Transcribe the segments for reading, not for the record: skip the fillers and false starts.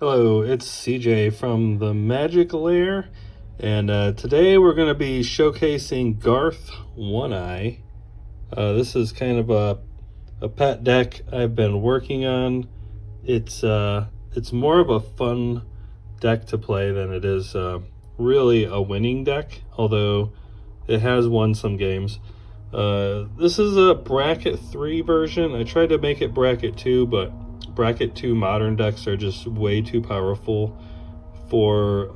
Hello, it's CJ from the Magic Lair, and today we're going to be showcasing Garth One Eye. This is kind of a pet deck I've been working on. It's more of a fun deck to play than it is really a winning deck, although it has won some games. This is a bracket 3 version. I tried to make it bracket 2, but bracket 2 modern decks are just way too powerful for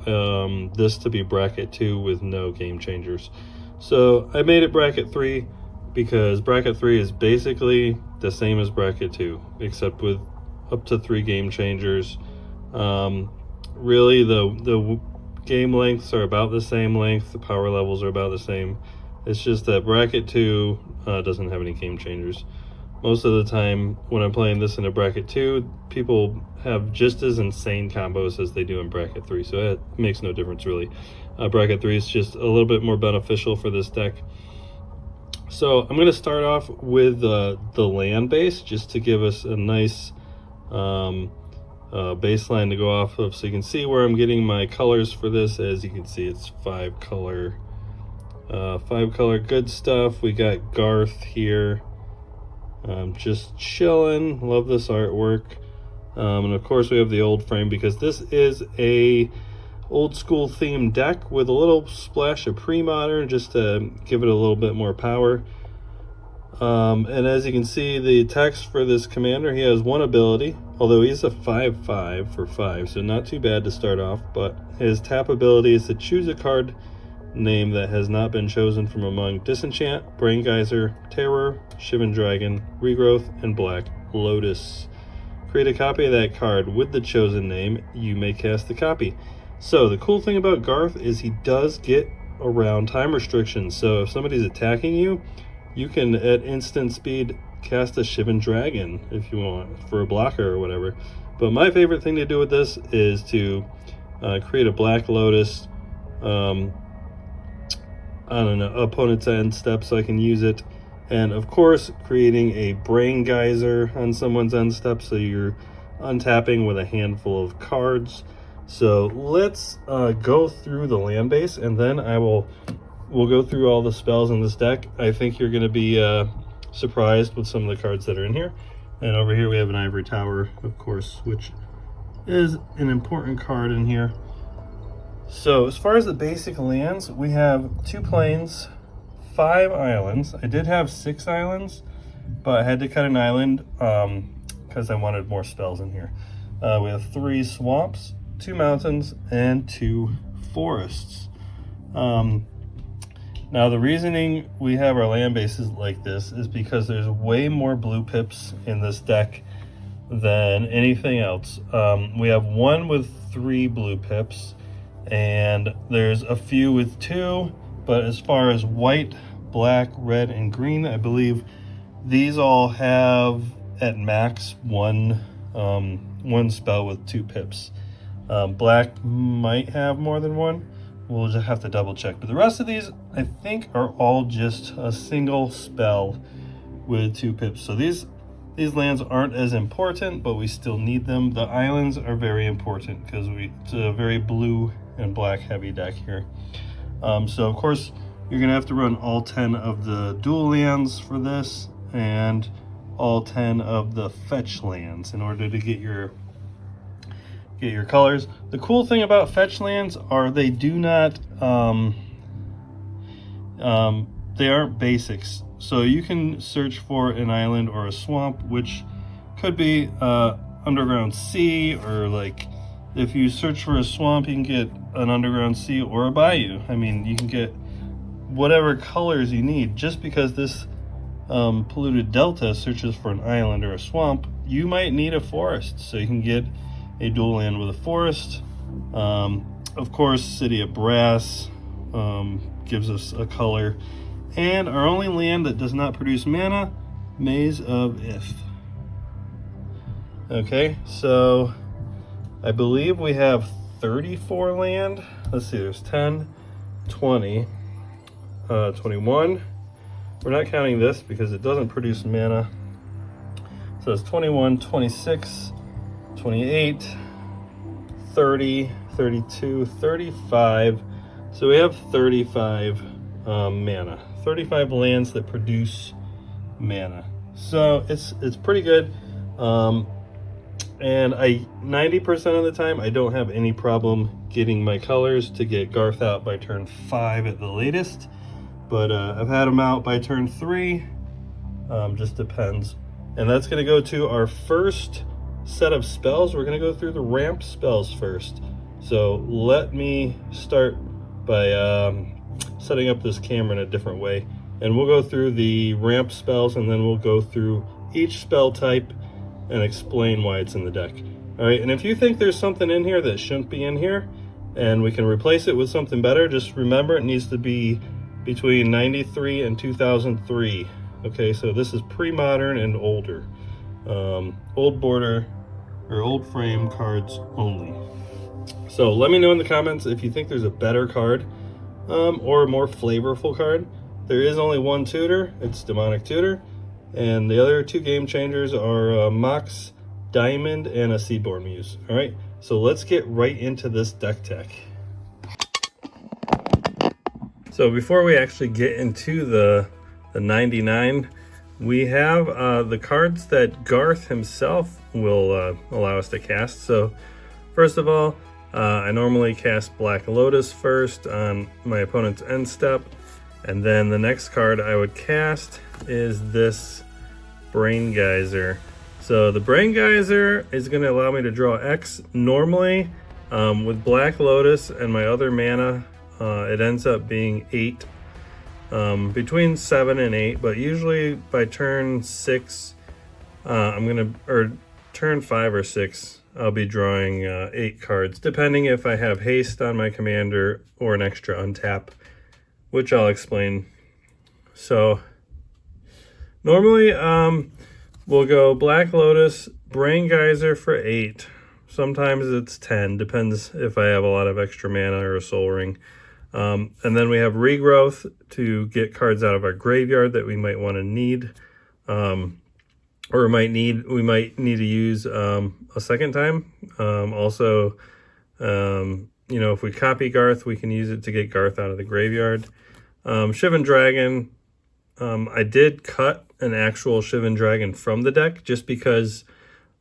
this to be bracket 2 with no game changers. So I made it bracket 3 because bracket 3 is basically the same as bracket 2, except with up to 3 game changers. Really the game lengths are about the same length, the power levels are about the same. It's just that bracket 2 doesn't have any game changers. Most of the time when I'm playing this in a bracket 2, people have just as insane combos as they do in bracket 3, so it makes no difference really. Bracket 3 is just a little bit more beneficial for this deck. So I'm going to start off with the land base just to give us a nice baseline to go off of, so you can see where I'm getting my colors for this. As you can see, it's 5 color good stuff. We got Garth here. Just chilling. Love this artwork. And of course we have the old frame because this is a old school themed deck with a little splash of pre-modern just to give it a little bit more power. And as you can see, the text for this commander, he has 1 ability, although he's a 5/5 for 5, so not too bad to start off. But his tap ability is to choose a card name that has not been chosen from among Disenchant, Brain Geyser, Terror, Shivan Dragon, Regrowth, and Black Lotus. Create a copy of that card with the chosen name. You may cast the copy. So the cool thing about Garth is he does get around time restrictions. So if somebody's attacking you, you can at instant speed cast a Shivan Dragon if you want for a blocker or whatever. But my favorite thing to do with this is to create a Black Lotus on an opponent's end step so I can use it, and of course creating a Brain Geyser on someone's end step so you're untapping with a handful of cards. So let's go through the land base, and then we'll go through all the spells in this deck. I think you're going to be surprised with some of the cards that are in here. And over here we have an Ivory Tower, of course, which is an important card in here. So as far as the basic lands, we have 2 plains, 5 islands. I did have 6 islands, but I had to cut an island because I wanted more spells in here. We have 3 swamps, 2 mountains, and 2 forests. Now the reasoning we have our land bases like this is because there's way more blue pips in this deck than anything else. We have 1 with 3 blue pips, and there's a few with 2, but as far as white, black, red, and green, I believe these all have at max one spell with 2 pips. Black might have more than 1. We'll just have to double check, but the rest of these I think are all just a single spell with 2 pips. So these lands aren't as important, but we still need them. The islands are very important because it's a very blue and black heavy deck here. So of course you're gonna have to run all 10 of the dual lands for this and all 10 of the fetch lands in order to get your colors. The cool thing about fetch lands are they do not they aren't basics. So you can search for an island or a swamp, which could be underground sea, or like if you search for a swamp, you can get an underground sea or a bayou. I mean, you can get whatever colors you need. Just because this polluted delta searches for an island or a swamp, you might need a forest. So you can get a dual land with a forest. Of course, City of Brass gives us a color. And our only land that does not produce mana, Maze of Ith. Okay, so I believe we have 34 land. Let's see, there's 10, 20, 21. We're not counting this because it doesn't produce mana. So it's 21, 26, 28, 30, 32, 35. So we have 35 mana, 35 lands that produce mana. So it's pretty good. And 90% of the time I don't have any problem getting my colors to get Garth out by turn 5 at the latest. But I've had him out by turn 3. Just depends. And that's going to go to our first set of spells. We're going to go through the ramp spells first. So let me start by setting up this camera in a different way. And we'll go through the ramp spells, and then we'll go through each spell type and explain why it's in the deck. All right, and if you think there's something in here that shouldn't be in here and we can replace it with something better, just remember it needs to be between 93 and 2003. Okay, so this is pre-modern and older. Old border or old frame cards only. So let me know in the comments if you think there's a better card or a more flavorful card. There is only one tutor, it's Demonic Tutor, and the other two game changers are Mox Diamond and a Seaborn Muse. All right, so let's get right into this deck tech. So before we actually get into the 99, we have the cards that Garth himself will allow us to cast. So first of all, I normally cast Black Lotus first on my opponent's end step, and then the next card I would cast is this Brain Geyser. So the Brain Geyser is going to allow me to draw X. Normally with Black Lotus and my other mana, it ends up being 8, between 7 and 8, but usually by turn 6, or turn 5 or 6, I'll be drawing 8 cards, depending if I have haste on my commander or an extra untap, which I'll explain. So normally we'll go Black Lotus, Brain Geyser for 8. Sometimes it's 10, depends if I have a lot of extra mana or a Soul Ring. And then we have Regrowth to get cards out of our graveyard that we might want to need, or we might need to use a second time. Also, you know, if we copy Garth, we can use it to get Garth out of the graveyard. Shivan Dragon, I did cut an actual Shivan Dragon from the deck just because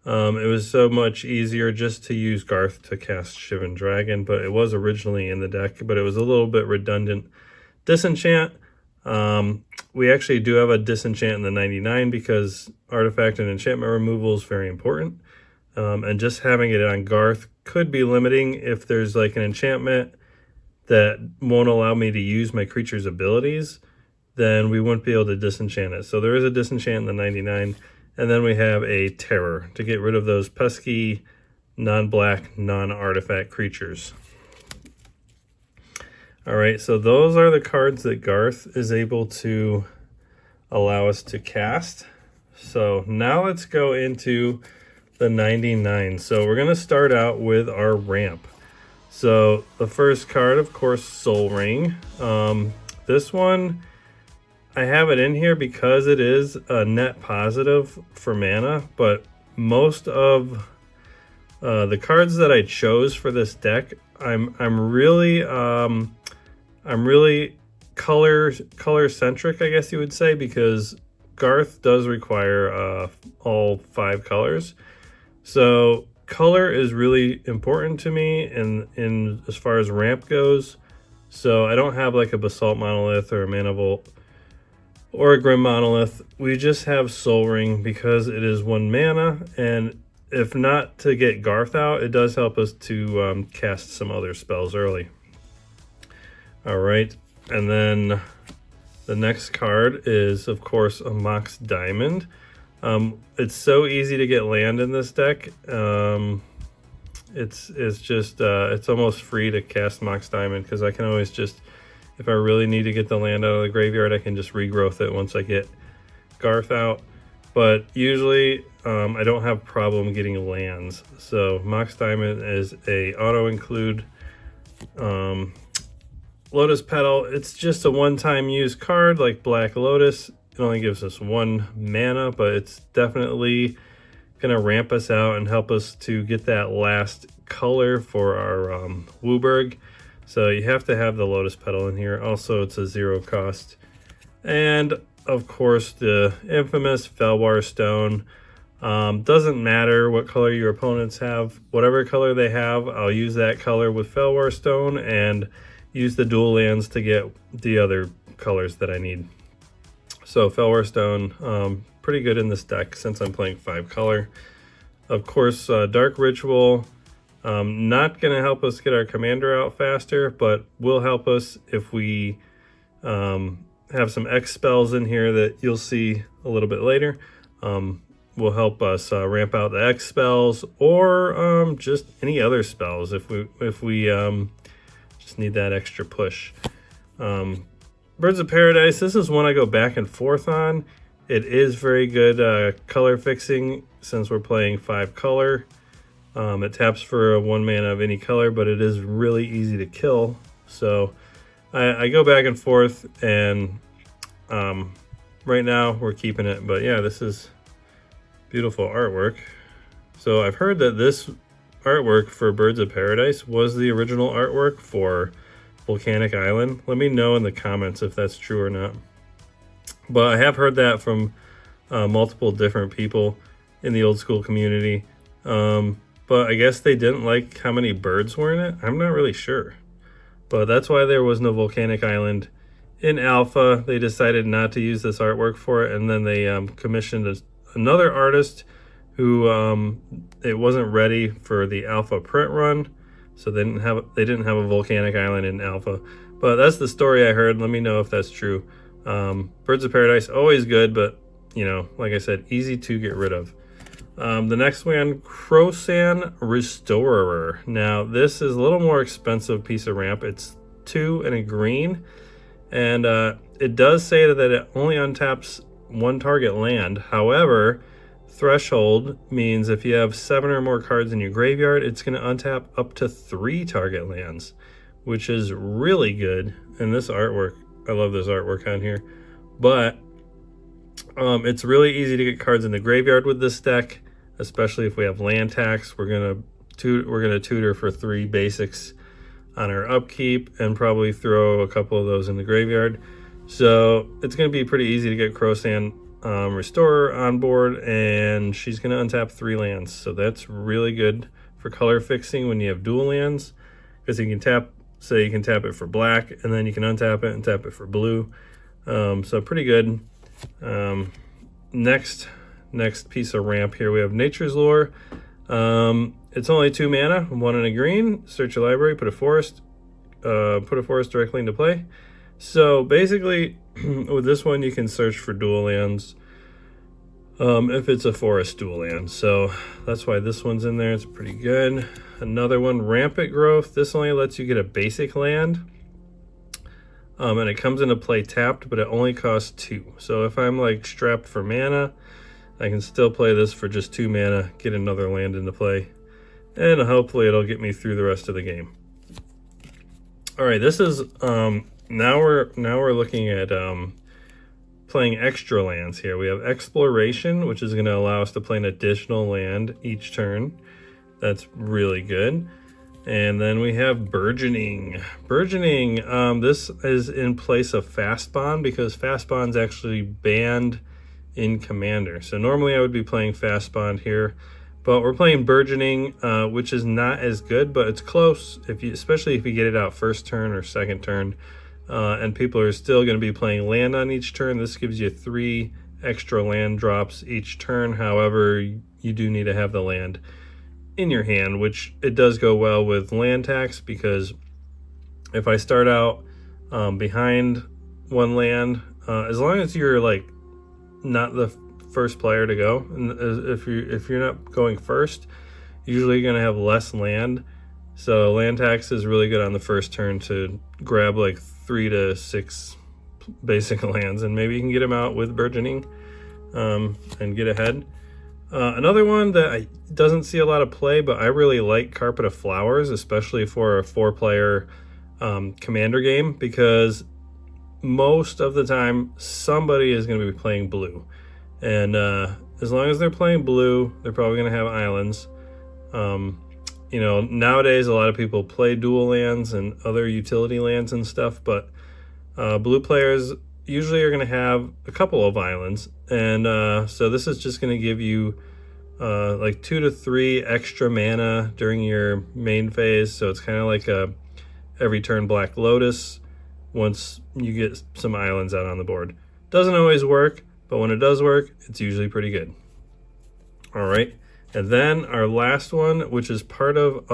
it was so much easier just to use Garth to cast Shivan Dragon, but it was originally in the deck, but it was a little bit redundant. Disenchant, we actually do have a Disenchant in the 99 because artifact and enchantment removal is very important. And just having it on Garth could be limiting if there's like an enchantment that won't allow me to use my creature's abilities, then we wouldn't be able to disenchant it. So there is a Disenchant in the 99. And then we have a Terror to get rid of those pesky non-black, non-artifact creatures. All right, so those are the cards that Garth is able to allow us to cast. So now let's go into the 99. So we're going to start out with our ramp. So the first card, of course, Soul Ring. This one, I have it in here because it is a net positive for mana, but most of the cards that I chose for this deck, I'm really color centric, I guess you would say, because Garth does require all 5 colors. So color is really important to me in as far as ramp goes. So I don't have like a Basalt Monolith or a Mana Vault or a Grim Monolith. We just have Soul Ring because it is 1 mana, and if not to get Garth out, it does help us to cast some other spells early. All right, and then the next card is, of course, a Mox Diamond. It's so easy to get land in this deck. It's almost free to cast Mox Diamond because I can always just, if I really need to get the land out of the graveyard, I can just regrowth it once I get Garth out. But usually I don't have problem getting lands. So Mox Diamond is a auto-include. Lotus Petal, it's just a one-time use card like Black Lotus. It only gives us 1 mana, but it's definitely gonna ramp us out and help us to get that last color for our Wooburg. So you have to have the lotus petal in here. Also, it's a 0 cost. And of course, the infamous Felwar stone. Doesn't matter what color your opponents have. Whatever color they have, I'll use that color with Felwar stone and use the dual lands to get the other colors that I need. So Felwar stone, pretty good in this deck since I'm playing 5 color. Of course, Dark Ritual, not going to help us get our commander out faster, but will help us if we have some X spells in here that you'll see a little bit later. Will help us ramp out the X spells, or just any other spells if we just need that extra push. Birds of Paradise, this is one I go back and forth on. It is very good color fixing since we're playing 5 color. It taps for a 1 mana of any color, but it is really easy to kill. So I go back and forth, and right now we're keeping it. But yeah, this is beautiful artwork. So I've heard that this artwork for Birds of Paradise was the original artwork for Volcanic Island. Let me know in the comments if that's true or not. But I have heard that from multiple different people in the old school community. But I guess they didn't like how many birds were in it. I'm not really sure. But that's why there was no Volcanic Island in Alpha. They decided not to use this artwork for it, and then they commissioned another artist who it wasn't ready for the Alpha print run, so they didn't have a Volcanic Island in Alpha. But that's the story I heard. Let me know if that's true. Birds of Paradise, always good, but you know, like I said, easy to get rid of. The next one, Krosan Restorer. Now this is a little more expensive piece of ramp. It's 2 and a green, and it does say that it only untaps 1 target land. However, threshold means if you have 7 or more cards in your graveyard, it's going to untap up to 3 target lands, which is really good. And this artwork, I love this artwork on here. But it's really easy to get cards in the graveyard with this deck, especially if we have land tax. We're gonna tutor for 3 basics on our upkeep and probably throw a couple of those in the graveyard. So it's going to be pretty easy to get Krosan Restorer on board, and she's going to untap 3 lands. So that's really good for color fixing when you have dual lands, because you can tap, say you can tap it for black, and then you can untap it and tap it for blue. So pretty good. Next piece of ramp here, we have Nature's Lore. It's only 2 mana, 1 and a green. Search your library, put a forest directly into play. So basically, with this one, you can search for dual lands if it's a forest dual land. So that's why this one's in there. It's pretty good. Another one, Rampant Growth. This only lets you get a basic land. And it comes into play tapped, but it only costs 2. So if I'm like strapped for mana, I can still play this for just 2 mana, get another land into play, and hopefully it'll get me through the rest of the game. All right, this is now we're looking at playing extra lands here. We have Exploration, which is going to allow us to play an additional land each turn. That's really good. And then we have Burgeoning. This is in place of Fast Bond, because Fast Bond's actually banned in Commander. So normally I would be playing Fast Bond here, but we're playing Burgeoning, which is not as good, but it's close, especially if you get it out first turn or second turn. And people are still going to be playing land on each turn. This gives you 3 extra land drops each turn. However, you do need to have the land in your hand, which it does go well with land tax, because if I start out behind 1 land, as long as you're like not the first player to go, and if you're not going first, usually you're going to have less land. So land tax is really good on the first turn to grab like 3 to 6 basic lands, and maybe you can get them out with Burgeoning and get ahead. Another one that doesn't see a lot of play, but I really like Carpet of Flowers, especially for a 4-player commander game, because most of the time somebody is going to be playing blue, and as long as they're playing blue, they're probably going to have islands. You know, nowadays a lot of people play dual lands and other utility lands and stuff, but blue players usually are going to have a couple of islands, and so this is just going to give you like 2 to 3 extra mana during your main phase. So it's kind of like a every turn Black Lotus once you get some islands out on the board. Doesn't always work, but when it does work, it's usually pretty good. All right, and then our last one, which is part of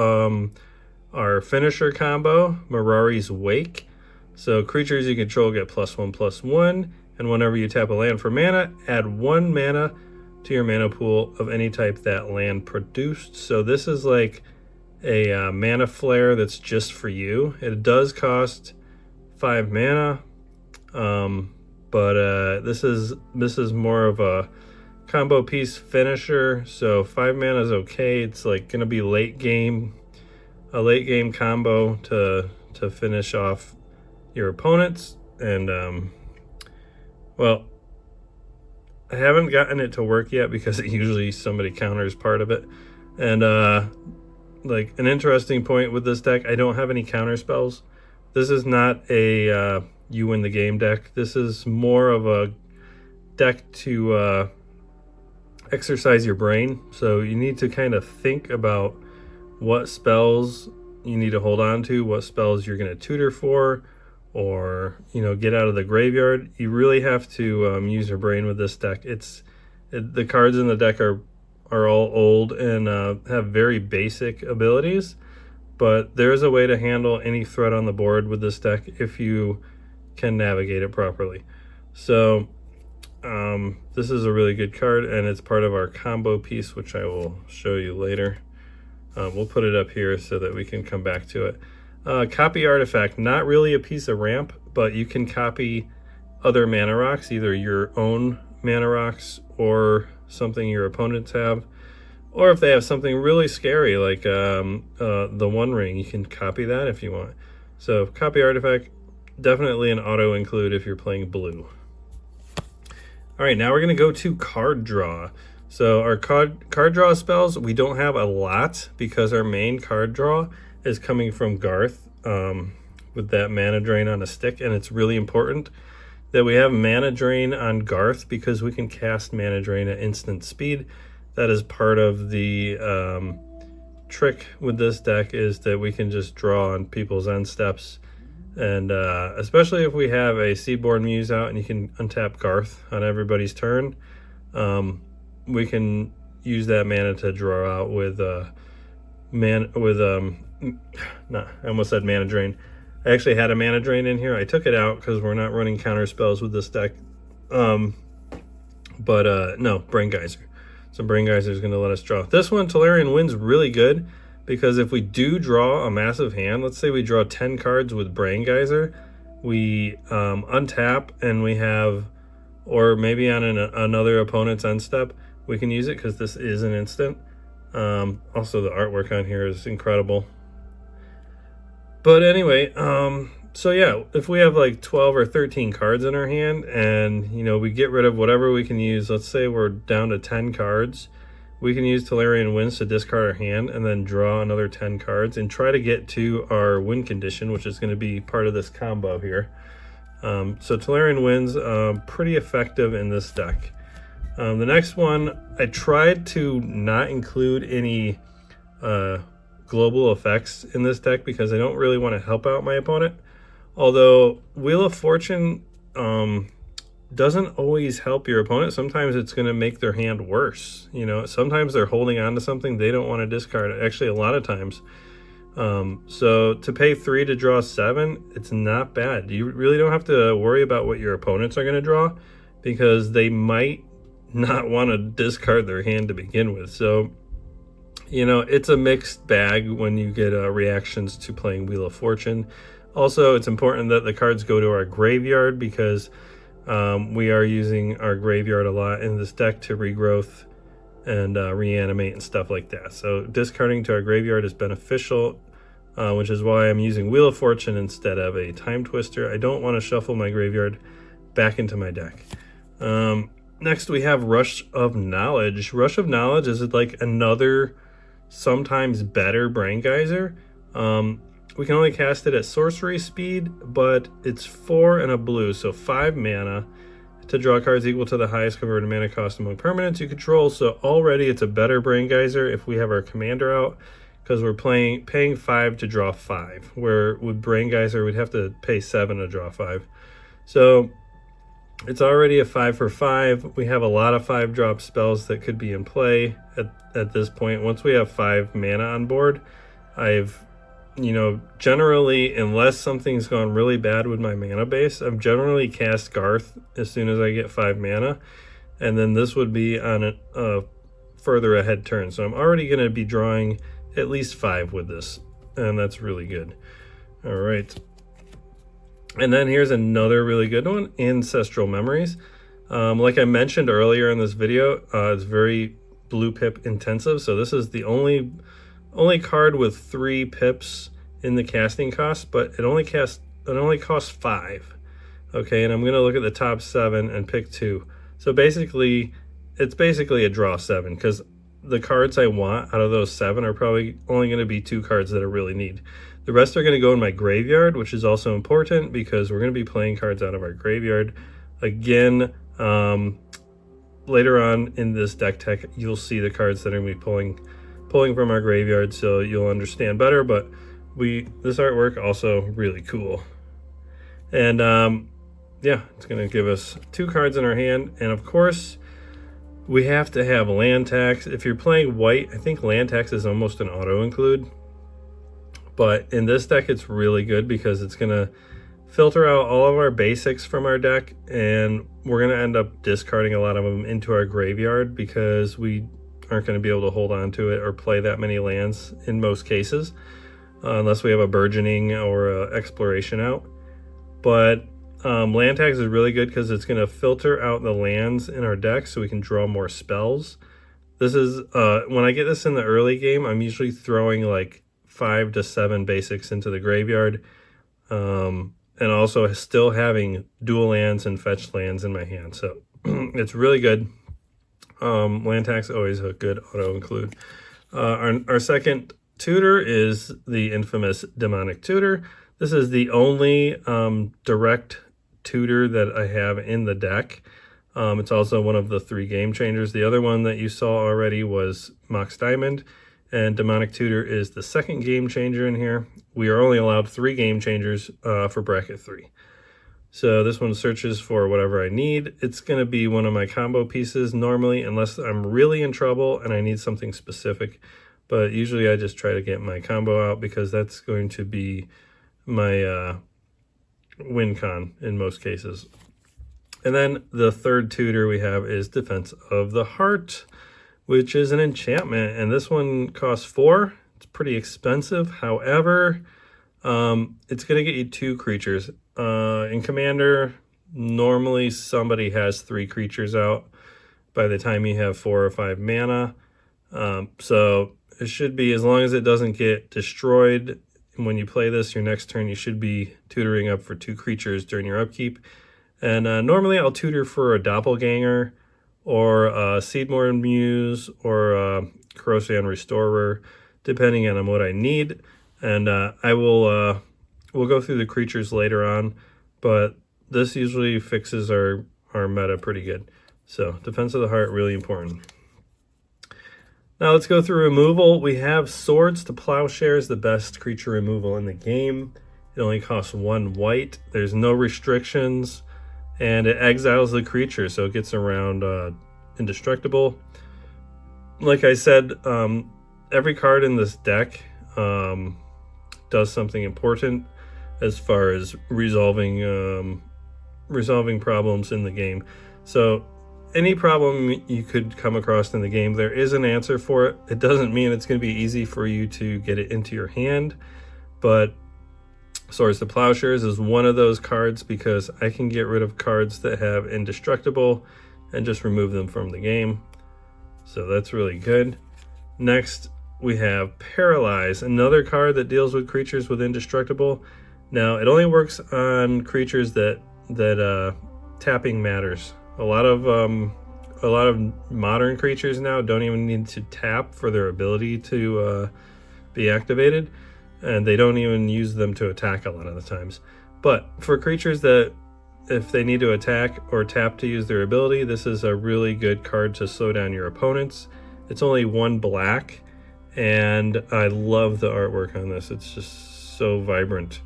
our finisher combo, Mirari's Wake. So creatures you control get +1/+1, and whenever you tap a land for mana, add 1 mana to your mana pool of any type that land produced. So this is like a mana flare that's just for you. It does cost 5 mana, but this is more of a combo piece finisher. So 5 mana is okay. It's like gonna be a late game combo to finish off your opponents. And well, I haven't gotten it to work yet because usually somebody counters part of it. And like an interesting point with this deck, I don't have any counter spells. This is not a you win the game deck. This is more of a deck to exercise your brain. So you need to kind of think about what spells you need to hold on to, what spells you're going to tutor for, or, you know, get out of the graveyard. You really have to use your brain with this deck. The cards in the deck are all old and have very basic abilities, but there's a way to handle any threat on the board with this deck if you can navigate it properly. So this is a really good card, and it's part of our combo piece, which I will show you later. We'll put it up here so that we can come back to it. Copy artifact, not really a piece of ramp, but you can copy other mana rocks, either your own mana rocks or something your opponents have, or if they have something really scary like the One Ring, you can copy that if you want. So copy artifact, definitely an auto include if you're playing blue. All right, now we're going to go to card draw. So our card draw spells, we don't have a lot because our main card draw is coming from Garth with that mana drain on a stick, and it's really important that we have mana drain on Garth because we can cast mana drain at instant speed. That is part of the trick with this deck, is that we can just draw on people's end steps, and especially if we have a Seedborn Muse out and you can untap Garth on everybody's turn, we can use that mana to draw out with I almost said mana drain. I actually had a mana drain in here. I took it out because we're not running counter spells with this deck. No, Brain Geyser. So Brain Geyser is going to let us draw. This one, Tolarian Wind's really good because if we do draw a massive hand, let's say we draw 10 cards with Brain Geyser, we untap and we have, or maybe on another opponent's end step, we can use it because this is an instant. Also the artwork on here is incredible. But anyway, so yeah, if we have like 12 or 13 cards in our hand and, you know, we get rid of whatever we can use, let's say we're down to 10 cards, we can use Tolarian Winds to discard our hand and then draw another 10 cards and try to get to our win condition, which is going to be part of this combo here. So Tolarian Winds, pretty effective in this deck. The next one, I tried to not include any global effects in this deck because I don't really want to help out my opponent. Although Wheel of Fortune doesn't always help your opponent. Sometimes it's going to make their hand worse. You know, sometimes they're holding on to something they don't want to discard. Actually, a lot of times. So to pay 3 to draw 7, it's not bad. You really don't have to worry about what your opponents are going to draw because they might not want to discard their hand to begin with. So, you know, it's a mixed bag when you get reactions to playing Wheel of Fortune. Also, it's important that the cards go to our graveyard because we are using our graveyard a lot in this deck to regrowth and reanimate and stuff like that. So discarding to our graveyard is beneficial, which is why I'm using Wheel of Fortune instead of a Time Twister. I don't want to shuffle my graveyard back into my deck. Next we have Rush of Knowledge. Rush of Knowledge is like another sometimes better Brain Geyser. We can only cast it at sorcery speed, but it's 4 and a blue, so 5 mana to draw cards equal to the highest converted mana cost among permanents you control. So already it's a better Brain Geyser if we have our commander out, because we're paying 5 to draw 5, where with Brain Geyser we'd have to pay 7 to draw 5. So it's already a 5 for 5. We have a lot of 5-drop spells that could be in play at this point. Once we have 5 mana on board, I've, generally, unless something's gone really bad with my mana base, I've generally cast Garth as soon as I get 5 mana. And then this would be on a further ahead turn. So I'm already going to be drawing at least 5 with this. And that's really good. All right. And then here's another really good one, Ancestral Memories. Like I mentioned earlier in this video, it's very blue pip intensive. So this is the only card with 3 pips in the casting cost, but it only costs 5. Okay, and I'm gonna look at the top 7 and pick 2. So basically, it's basically a draw 7, because the cards I want out of those 7 are probably only gonna be 2 cards that I really need. The rest are going to go in my graveyard, which is also important because we're going to be playing cards out of our graveyard. Again, later on in this deck tech, you'll see the cards that are going to be pulling from our graveyard, so you'll understand better. But this artwork also really cool. And yeah, it's going to give us 2 cards in our hand. And of course, we have to have land tax. If you're playing white, I think land tax is almost an auto include. But in this deck, it's really good because it's going to filter out all of our basics from our deck, and we're going to end up discarding a lot of them into our graveyard because we aren't going to be able to hold on to it or play that many lands in most cases, unless we have a burgeoning or a exploration out. But land tax is really good because it's going to filter out the lands in our deck so we can draw more spells. This is, when I get this in the early game, I'm usually throwing like 5 to 7 basics into the graveyard, and also still having dual lands and fetch lands in my hand. So it's really good. Land tax always a good auto include. Our second tutor is the infamous Demonic Tutor. This is the only direct tutor that I have in the deck. It's also one of the 3 game changers. The other one that you saw already was Mox Diamond. And Demonic Tutor is the second game changer in here. We are only allowed 3 game changers for bracket 3. So this one searches for whatever I need. It's going to be one of my combo pieces normally, unless I'm really in trouble and I need something specific. But usually I just try to get my combo out because that's going to be my win con in most cases. And then the third tutor we have is Defense of the Heart, which is an enchantment, and this one costs 4. It's pretty expensive. However, it's going to get you 2 creatures. In Commander, normally somebody has 3 creatures out by the time you have 4 or 5 mana. So it should be, as long as it doesn't get destroyed when you play this, your next turn you should be tutoring up for 2 creatures during your upkeep. And normally I'll tutor for a Doppelganger, or Seedmore Muse, or Corrosion Restorer, depending on what I need. And we'll go through the creatures later on, but this usually fixes our meta pretty good. So Defense of the Heart, really important. Now let's go through removal. We have Swords to Plowshares, the best creature removal in the game. It only costs 1 white. There's no restrictions. And it exiles the creature, so it gets around indestructible. Like I said, every card in this deck does something important as far as resolving problems in the game. So any problem you could come across in the game, there is an answer for it. It doesn't mean it's going to be easy for you to get it into your hand, but Swords to Plowshares is one of those cards because I can get rid of cards that have indestructible and just remove them from the game. So that's really good. Next, we have Paralyze, another card that deals with creatures with indestructible. Now, it only works on creatures that tapping matters. A lot of a lot of modern creatures now don't even need to tap for their ability to be activated, and they don't even use them to attack a lot of the times. But for creatures that, if they need to attack or tap to use their ability, this is a really good card to slow down your opponents. It's only 1 black, and I love the artwork on this. It's just so vibrant.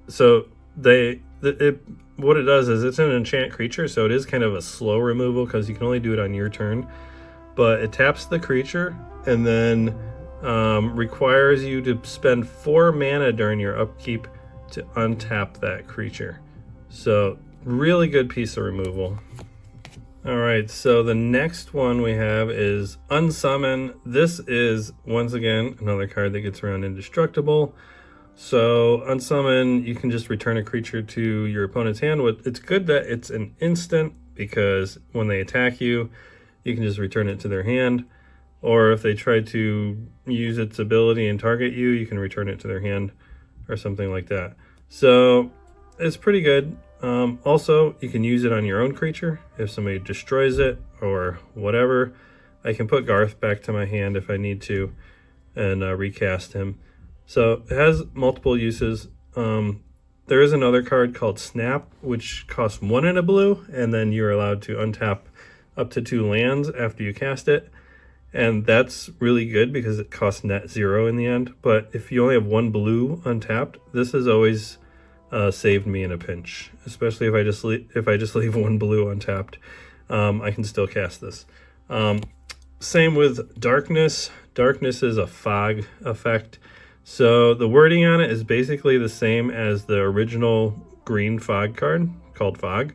So what it does is it's an enchant creature, so it is kind of a slow removal because you can only do it on your turn. But it taps the creature and then requires you to spend 4 mana during your upkeep to untap that creature. So really good piece of removal. All right, so the next one we have is Unsummon. This is, once again, another card that gets around indestructible. So Unsummon, you can just return a creature to your opponent's hand. It's good that it's an instant, because when they attack you, you can just return it to their hand. Or if they try to use its ability and target you, you can return it to their hand or something like that. So it's pretty good. Also, you can use it on your own creature if somebody destroys it or whatever. I can put Garth back to my hand if I need to and recast him. So it has multiple uses. There is another card called Snap, which costs 1 and a blue, and then you're allowed to untap up to 2 lands after you cast it. And that's really good because it costs net 0 in the end. But if you only have 1 blue untapped, this has always saved me in a pinch, especially if I just leave 1 blue untapped. I can still cast this. Same with Darkness. Darkness is a fog effect. So the wording on it is basically the same as the original green fog card called Fog.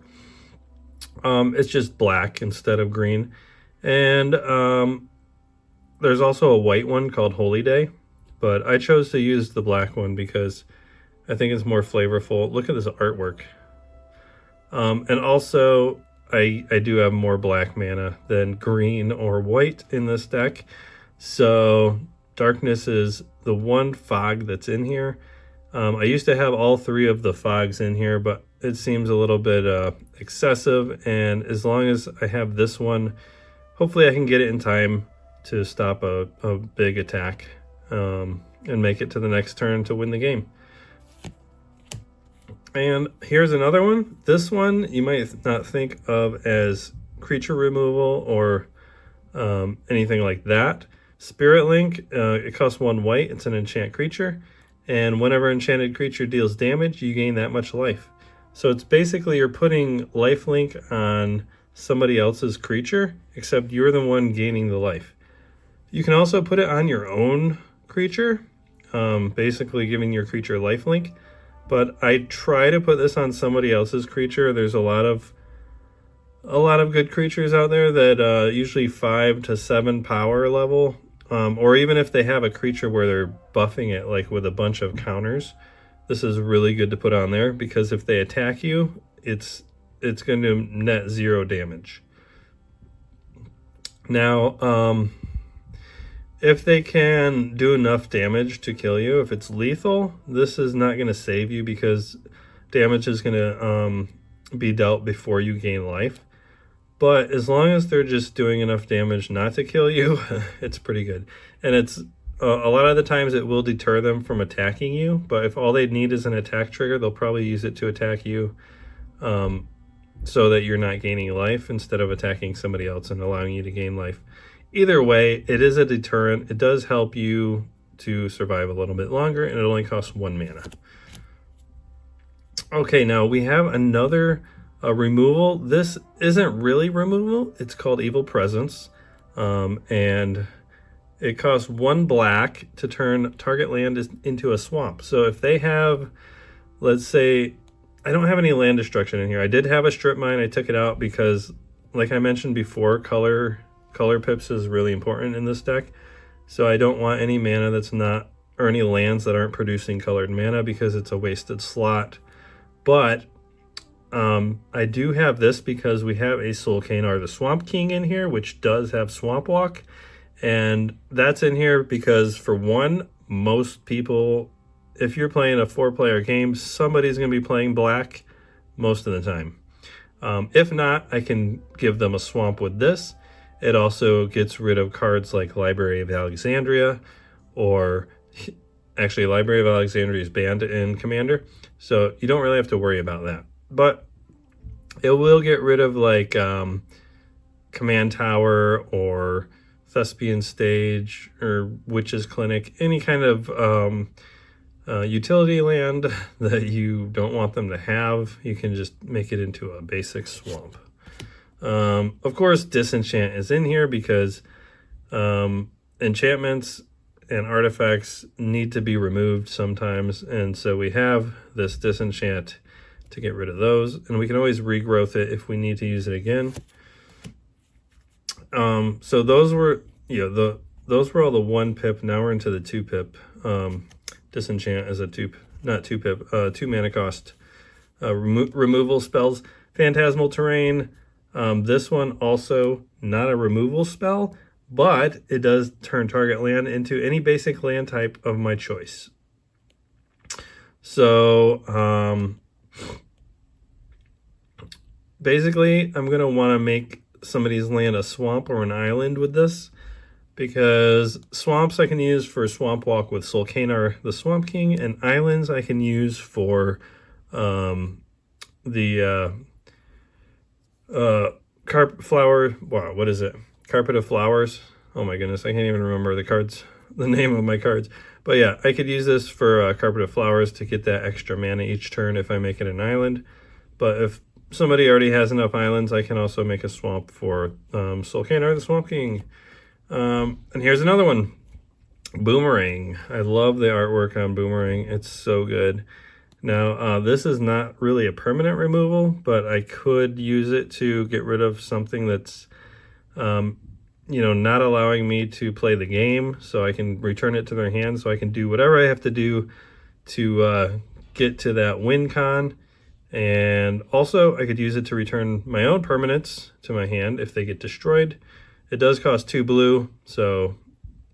It's just black instead of green. And there's also a white one called Holy Day, but I chose to use the black one because I think it's more flavorful. Look at this artwork. And also, I do have more black mana than green or white in this deck. So Darkness is the one fog that's in here. I used to have all 3 of the fogs in here, but it seems a little bit excessive. And as long as I have this one, hopefully I can get it in time to stop a big attack and make it to the next turn to win the game. And here's another one. This one you might not think of as creature removal or anything like that. Spirit Link, it costs 1 white. It's an enchant creature. And whenever enchanted creature deals damage, you gain that much life. So it's basically you're putting lifelink on somebody else's creature, except you're the one gaining the life. You can also put it on your own creature, basically giving your creature lifelink. But I try to put this on somebody else's creature. There's a lot of good creatures out there that usually 5 to 7 power level, or even if they have a creature where they're buffing it like with a bunch of counters, this is really good to put on there, because if they attack you, it's going to net 0 damage. Now, if they can do enough damage to kill you, if it's lethal, this is not going to save you because damage is going to be dealt before you gain life. But as long as they're just doing enough damage not to kill you, it's pretty good. And it's a lot of the times it will deter them from attacking you, but if all they need is an attack trigger, they'll probably use it to attack you so that you're not gaining life instead of attacking somebody else and allowing you to gain life. Either way, it is a deterrent. It does help you to survive a little bit longer, and it only costs 1 mana. Okay, now we have another removal. This isn't really removal. It's called Evil Presence, and it costs 1 black to turn target land into a swamp. So if they have, let's say, I don't have any land destruction in here. I did have a strip mine. I took it out because, like I mentioned before, color pips is really important in this deck. So I don't want any mana that's not, or any lands that aren't producing colored mana, because it's a wasted slot. But I do have this because we have a Sulcanar the Swamp King in here, which does have Swamp Walk. And that's in here because, for one, most people, if you're playing a 4-player game, somebody's going to be playing black most of the time. If not, I can give them a swamp with this. It also gets rid of cards like Library of Alexandria, or actually Library of Alexandria is banned in Commander, so you don't really have to worry about that. But it will get rid of like Command Tower or Thespian Stage or Witch's Clinic, any kind of utility land that you don't want them to have. You can just make it into a basic swamp. Of course, disenchant is in here because enchantments and artifacts need to be removed sometimes, and so we have this disenchant to get rid of those, and we can always regrowth it if we need to use it again. So those were, those were all the 1 pip. Now we're into the 2 pip. Disenchant is a 2 pip, 2 mana cost removal spells. Phantasmal Terrain. This one also not a removal spell, but it does turn target land into any basic land type of my choice. So basically, I'm going to want to make somebody's land a swamp or an island with this, because swamps I can use for Swamp Walk with Solkanar the Swamp King, and islands I can use for what is it? Carpet of Flowers. Oh my goodness, I can't even remember the name of my cards. But yeah, I could use this for Carpet of Flowers to get that extra mana each turn if I make it an island. But if somebody already has enough islands, I can also make a swamp for Solkanar the Swamp King. And here's another one. Boomerang. I love the artwork on Boomerang. It's so good. Now, this is not really a permanent removal, but I could use it to get rid of something that's, not allowing me to play the game, so I can return it to their hand, so I can do whatever I have to do to get to that win con. And also, I could use it to return my own permanents to my hand if they get destroyed. It does cost 2 blue, so,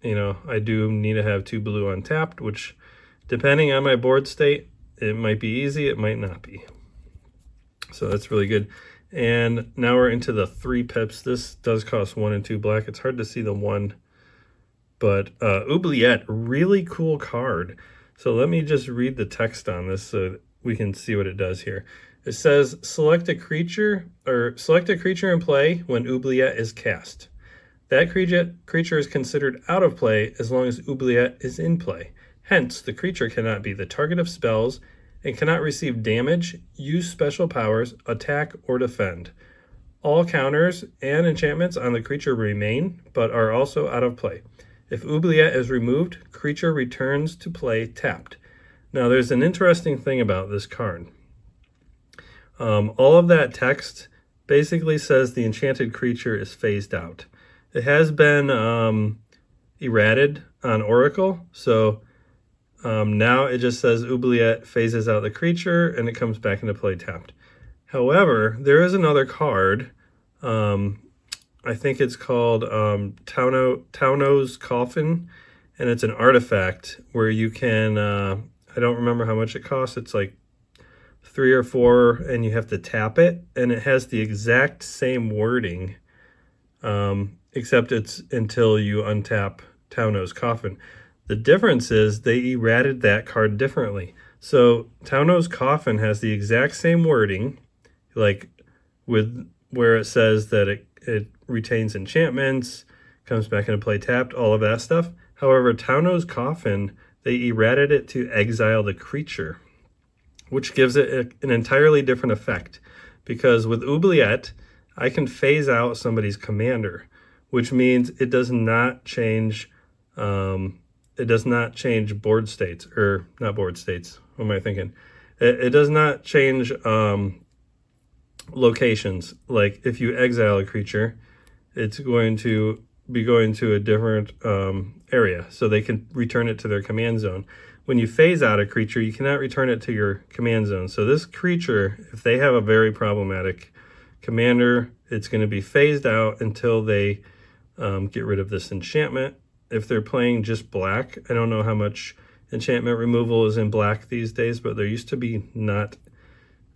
I do need to have 2 blue untapped, which, depending on my board state, it might be easy, it might not be. So that's really good. And now we're into the 3 pips. This does cost 1 and 2 black. It's hard to see the 1. But Oubliette, really cool card. So let me just read the text on this so we can see what it does here. It says, select a creature in play when Oubliette is cast. That creature is considered out of play as long as Oubliette is in play. Hence, the creature cannot be the target of spells and cannot receive damage, use special powers, attack, or defend. All counters and enchantments on the creature remain, but are also out of play. If Oubliette is removed, creature returns to play tapped. Now, there's an interesting thing about this card. All of that text basically says the enchanted creature is phased out. It has been errated on Oracle, so now it just says Oubliette phases out the creature and it comes back into play tapped. However, there is another card. I think it's called Tauno's Coffin, and it's an artifact where you can, I don't remember how much it costs. It's like 3 or 4, and you have to tap it, and it has the exact same wording, except it's until you untap Tauno's Coffin. The difference is they errated that card differently. So Tauno's Coffin has the exact same wording, like with where it says that it retains enchantments, comes back into play tapped, all of that stuff. However, Tauno's Coffin, they errated it to exile the creature, which gives it an entirely different effect. Because with Oubliette, I can phase out somebody's commander, which means it does not change board states, or not board states. What am I thinking? It does not change locations. Like if you exile a creature, it's going to be going to a different area, so they can return it to their command zone. When you phase out a creature, you cannot return it to your command zone. So this creature, if they have a very problematic commander, it's going to be phased out until they get rid of this enchantment. If they're playing just black, I don't know how much enchantment removal is in black these days, but there used to be not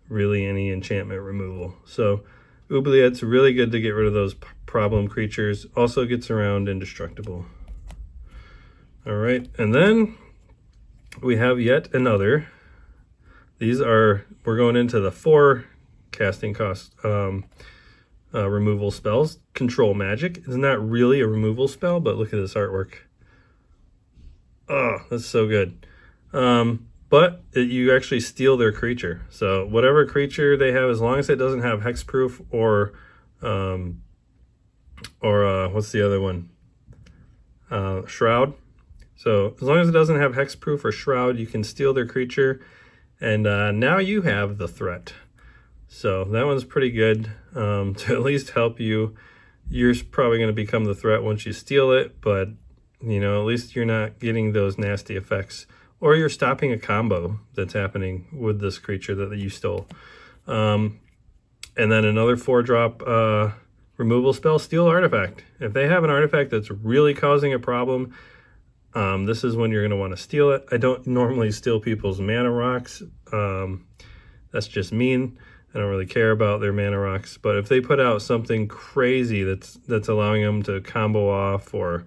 really any enchantment removal. So Oubliette's really good to get rid of those problem creatures. Also gets around indestructible. All right, and then we have yet another. These are, we're going into the 4 casting cost removal spells. Control Magic is not really a removal spell, but look at this artwork. Oh, that's so good. You actually steal their creature. So whatever creature they have, as long as it doesn't have hexproof or what's the other one? Shroud. So as long as it doesn't have hexproof or shroud, you can steal their creature, and now you have the threat. So that one's pretty good to at least help you. You're probably going to become the threat once you steal it, but you know, at least you're not getting those nasty effects, or you're stopping a combo that's happening with this creature that you stole. And then another 4-drop removal spell, Steal Artifact. If they have an artifact that's really causing a problem, this is when you're going to want to steal it. I don't normally steal people's mana rocks. That's just mean. I don't really care about their mana rocks. But if they put out something crazy that's allowing them to combo off or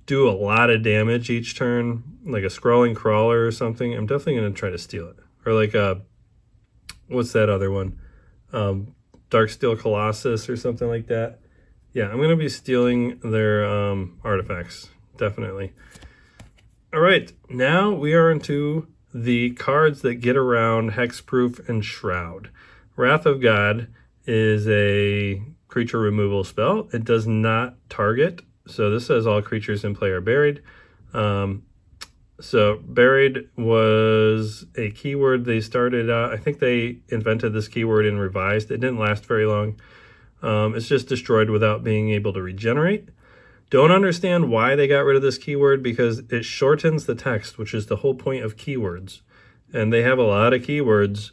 do a lot of damage each turn, like a Scrawling Crawler or something, I'm definitely going to try to steal it. Or like what's that other one? Darksteel Colossus or something like that. Yeah, I'm going to be stealing their artifacts, definitely. All right, now we are into the cards that get around Hexproof and Shroud. Wrath of God is a creature removal spell. It does not target, so this says all creatures in play are buried. So buried was a keyword they started out. I think they invented this keyword in Revised. It didn't last very long. It's just destroyed without being able to regenerate. Don't understand why they got rid of this keyword, because it shortens the text, which is the whole point of keywords. And they have a lot of keywords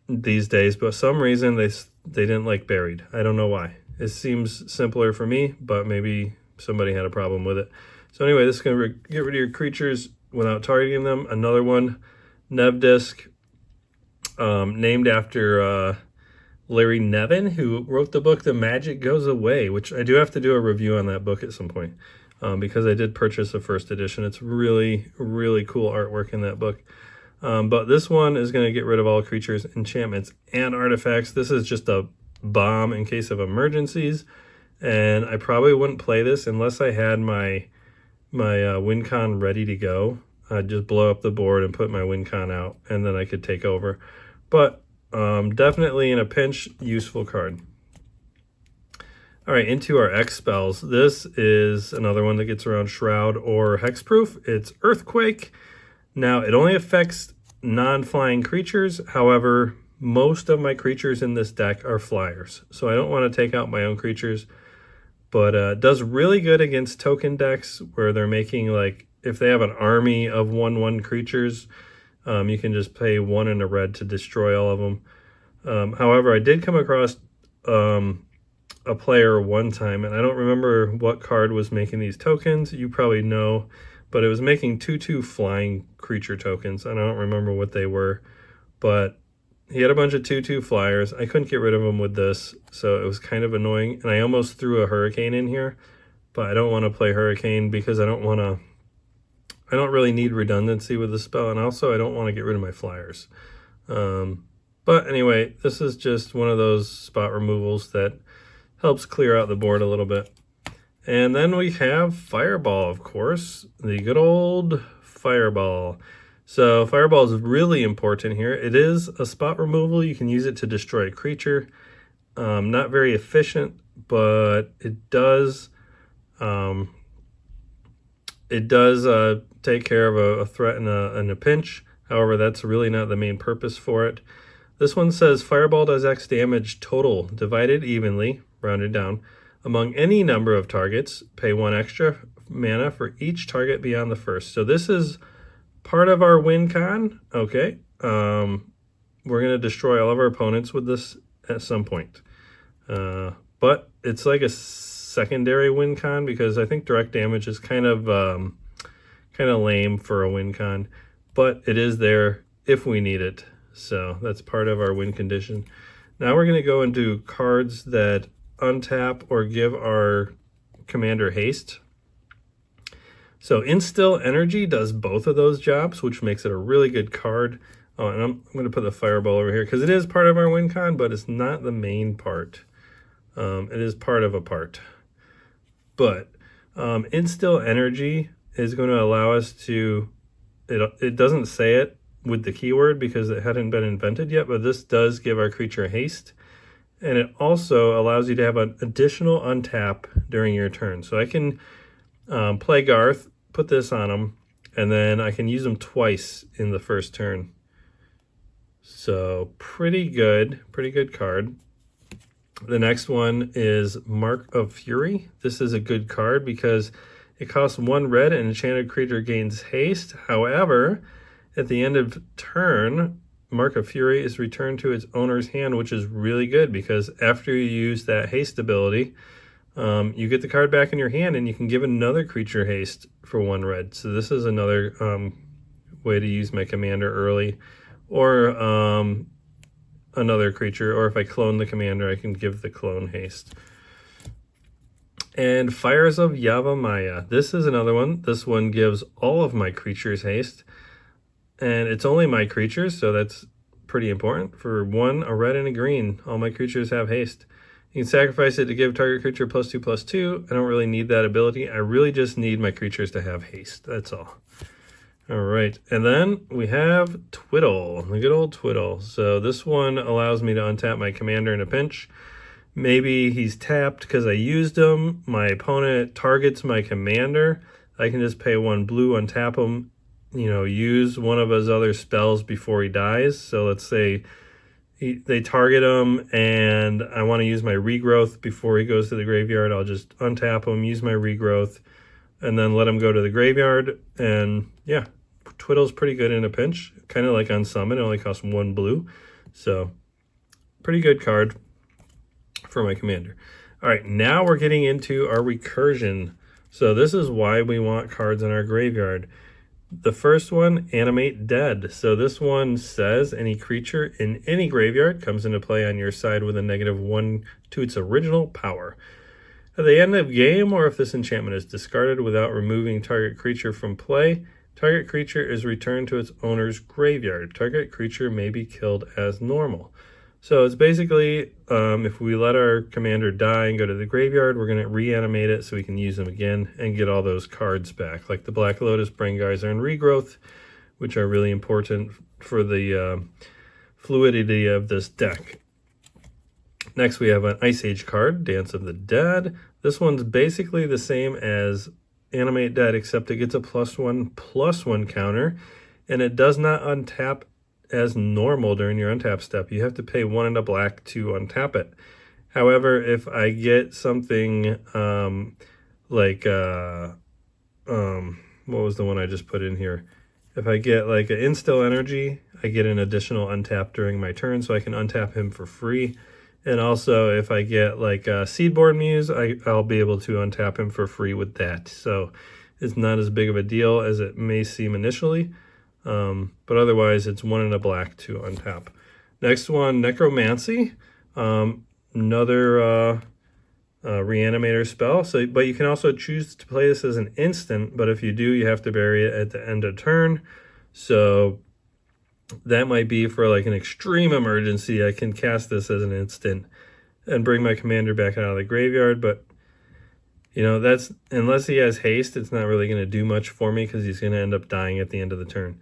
these days, but for some reason they didn't like buried. I don't know why. It seems simpler for me, but maybe somebody had a problem with it. So anyway, this is going to get rid of your creatures without targeting them. Another one, Nevdisk, named after Larry Nevin, who wrote the book The Magic Goes Away, which I do have to do a review on that book at some point because I did purchase the first edition. It's really, really cool artwork in that book. But this one is going to get rid of all creatures, enchantments, and artifacts. This is just a bomb in case of emergencies, and I probably wouldn't play this unless I had my WinCon ready to go. I'd just blow up the board and put my WinCon out, and then I could take over. But definitely in a pinch, useful card. All right, into our X spells. This is another one that gets around Shroud or Hexproof. It's Earthquake. Now, it only affects non-flying creatures. However, most of my creatures in this deck are flyers, so I don't want to take out my own creatures. But it does really good against token decks where they're making, like, if they have an army of 1/1 creatures, you can just pay 1 and a red to destroy all of them. However, I did come across a player one time, and I don't remember what card was making these tokens. You probably know, but it was making 2/2 flying creature tokens. I don't remember what they were, but he had a bunch of 2/2 flyers. I couldn't get rid of them with this, so it was kind of annoying. And I almost threw a Hurricane in here, but I don't want to play Hurricane because I don't really need redundancy with the spell, and also I don't want to get rid of my flyers. But anyway, this is just one of those spot removals that helps clear out the board a little bit. And then we have Fireball, of course, the good old Fireball. So Fireball is really important here. It is a spot removal. You can use it to destroy a creature. Not very efficient, but it does take care of a threat in a pinch. However, that's really not the main purpose for it. This one says Fireball does X damage total, divided evenly, rounded down, among any number of targets. Pay 1 extra mana for each target beyond the first. So this is part of our win con. Okay. We're going to destroy all of our opponents with this at some point. But it's like a secondary win con because I think direct damage is kind of lame for a win con, but it is there if we need it. So that's part of our win condition. Now we're going to go into cards that untap or give our commander haste. So Instill Energy does both of those jobs, which makes it a really good card. Oh, and I'm going to put the Fireball over here because it is part of our win con, but it's not the main part. It is part of a part. But Instill Energy is going to allow us to, it doesn't say it with the keyword because it hadn't been invented yet, but this does give our creature haste. And it also allows you to have an additional untap during your turn. So I can play Garth, put this on him, and then I can use them twice in the first turn. So pretty good card. The next one is Mark of Fury. This is a good card because it costs 1 red and enchanted creature gains haste. However, at the end of turn, Mark of Fury is returned to its owner's hand, which is really good because after you use that haste ability, you get the card back in your hand and you can give another creature haste for 1 red. So this is another way to use my commander early, or another creature, or if I clone the commander, I can give the clone haste. And Fires of Yavimaya. This is another one. This one gives all of my creatures haste, and it's only my creatures, so that's pretty important. For 1, a red and a green, all my creatures have haste. You can sacrifice it to give target creature +2/+2. I don't really need that ability. I really just need my creatures to have haste. That's all. All right, and then we have Twiddle, the good old Twiddle. So this one allows me to untap my commander in a pinch. Maybe he's tapped because I used him. My opponent targets my commander. I can just pay 1 blue, untap him, use one of his other spells before he dies. So let's say they target him and I want to use my regrowth before he goes to the graveyard. I'll just untap him, use my regrowth, and then let him go to the graveyard. And yeah, Twiddle's pretty good in a pinch. Kind of like on summon, it only costs 1 blue. So pretty good card for my commander. All right, now we're getting into our recursion. So this is why we want cards in our graveyard. The first one, Animate Dead. So this one says any creature in any graveyard comes into play on your side with a -1 to its original power. At the end of game, or if this enchantment is discarded without removing target creature from play, target creature is returned to its owner's graveyard. Target creature may be killed as normal. So it's basically, if we let our commander die and go to the graveyard, we're going to reanimate it so we can use them again and get all those cards back, like the Black Lotus, Braingeyser, and Regrowth, which are really important for the fluidity of this deck. Next, we have an Ice Age card, Dance of the Dead. This one's basically the same as Animate Dead, except it gets a +1/+1 counter, and it does not untap as normal during your untap step. You have to pay 1 and a black to untap it. However, if I get something like, what was the one I just put in here? If I get like an Instill Energy, I get an additional untap during my turn, so I can untap him for free. And also, if I get like a Seedborn Muse, I'll be able to untap him for free with that. So it's not as big of a deal as it may seem initially. But otherwise, it's 1 and a black to untap. Next one, Necromancy. Another reanimator spell. So, but you can also choose to play this as an instant, but if you do, you have to bury it at the end of turn. So that might be for like an extreme emergency. I can cast this as an instant and bring my commander back out of the graveyard, but that's, unless he has haste, it's not really going to do much for me because he's going to end up dying at the end of the turn.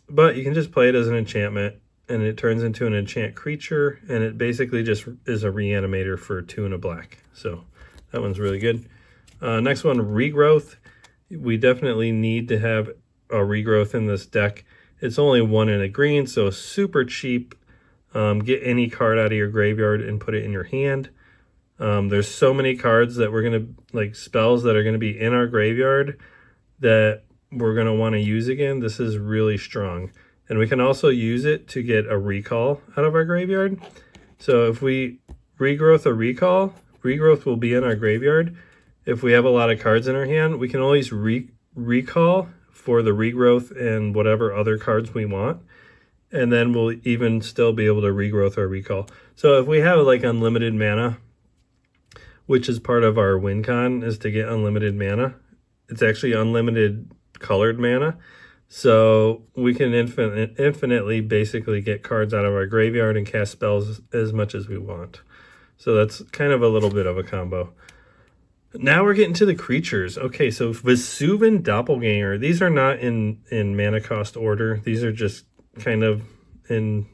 But you can just play it as an enchantment, and it turns into an enchant creature, and it basically just is a reanimator for 2 and a black. So that one's really good. Next one, Regrowth. We definitely need to have a Regrowth in this deck. It's only 1 and a green, so super cheap. Get any card out of your graveyard and put it in your hand. There's so many cards that we're going to, like spells that are going to be in our graveyard that we're going to want to use again. This is really strong. And we can also use it to get a recall out of our graveyard. So if we Regrowth a recall, Regrowth will be in our graveyard. If we have a lot of cards in our hand, we can always recall for the Regrowth and whatever other cards we want. and then we'll even still be able to regrowth or recall. So if we have like unlimited mana, which is part of our win con, is to get unlimited mana. It's actually unlimited colored mana. So we can infinitely basically get cards out of our graveyard and cast spells as much as we want. So that's kind of a little bit of a combo. Now we're getting to the creatures. Okay, so Vesuvan Doppelganger. These are not in mana cost order. These are just kind of in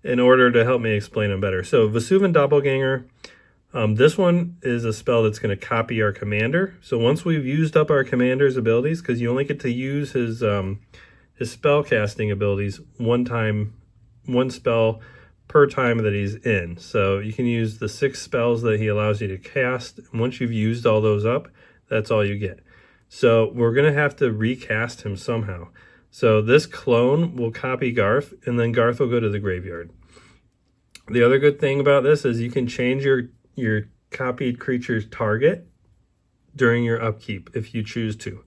order to help me explain them better. So Vesuvan Doppelganger, this one is a spell that's going to copy our commander. So once we've used up our commander's abilities, because you only get to use his spell casting abilities one spell per time that he's in. So you can use the 6 spells that he allows you to cast. And once you've used all those up, that's all you get. So we're going to have to recast him somehow. So this clone will copy Garth, and then Garth will go to the graveyard. The other good thing about this is you can change your copied creature's target during your upkeep if you choose to.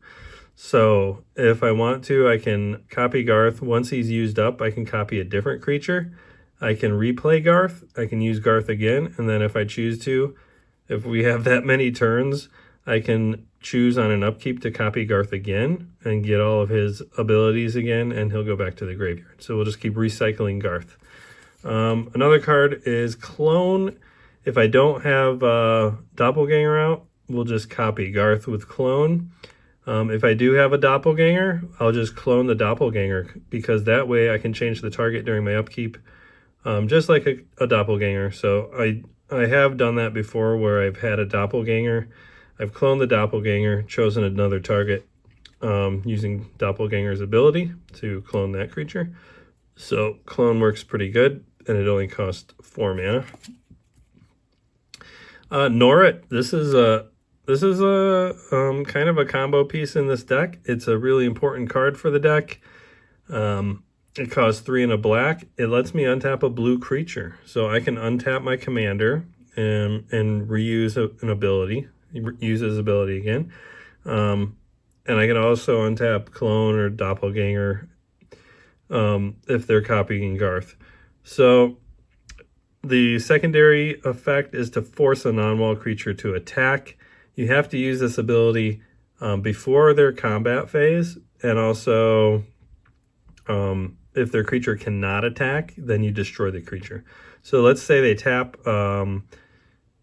So if I want to, I can copy Garth. Once he's used up, I can copy a different creature. I can replay Garth. I can use Garth again. And then if I choose to, if we have that many turns, I can choose on an upkeep to copy Garth again and get all of his abilities again, and he'll go back to the graveyard. So we'll just keep recycling Garth. Another card is Clone. If I don't have Doppelganger out, we'll just copy Garth with Clone. If I do have a Doppelganger, I'll just clone the Doppelganger, because that way I can change the target during my upkeep, just like a Doppelganger. So I have done that before where I've had a Doppelganger. I've cloned the Doppelganger, chosen another target using Doppelganger's ability to clone that creature. So clone works pretty good, and it only costs 4 mana. Norit, this is a kind of a combo piece in this deck. It's a really important card for the deck. It costs 3 and a black. It lets me untap a blue creature. So I can untap my commander and reuse an ability, use his ability again. And I can also untap Clone or Doppelganger if they're copying Garth. So the secondary effect is to force a non-wall creature to attack. You have to use this ability before their combat phase, and also if their creature cannot attack, then you destroy the creature. So let's say they tap one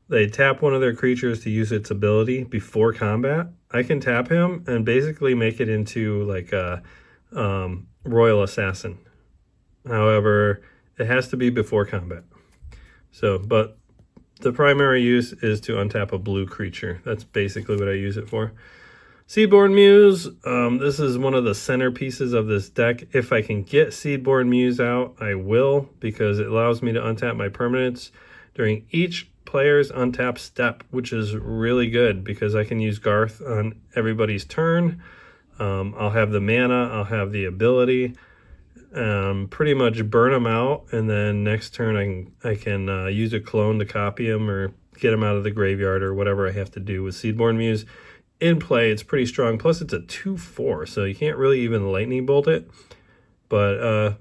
of their creatures to use its ability before combat. I can tap him and basically make it into like a Royal Assassin. However, it has to be before combat. So, but the primary use is to untap a blue creature. That's basically what I use it for. Seedborn Muse. This is one of the centerpieces of this deck. If I can get Seedborn Muse out, I will, because it allows me to untap my permanents during each player's untap step, which is really good because I can use Garth on everybody's turn. I'll have the mana, I'll have the ability. Pretty much burn them out, and then next turn I can use a clone to copy them or get them out of the graveyard or whatever I have to do with Seedborn Muse. In play, it's pretty strong. Plus, it's a 2/4, so you can't really even lightning bolt it, but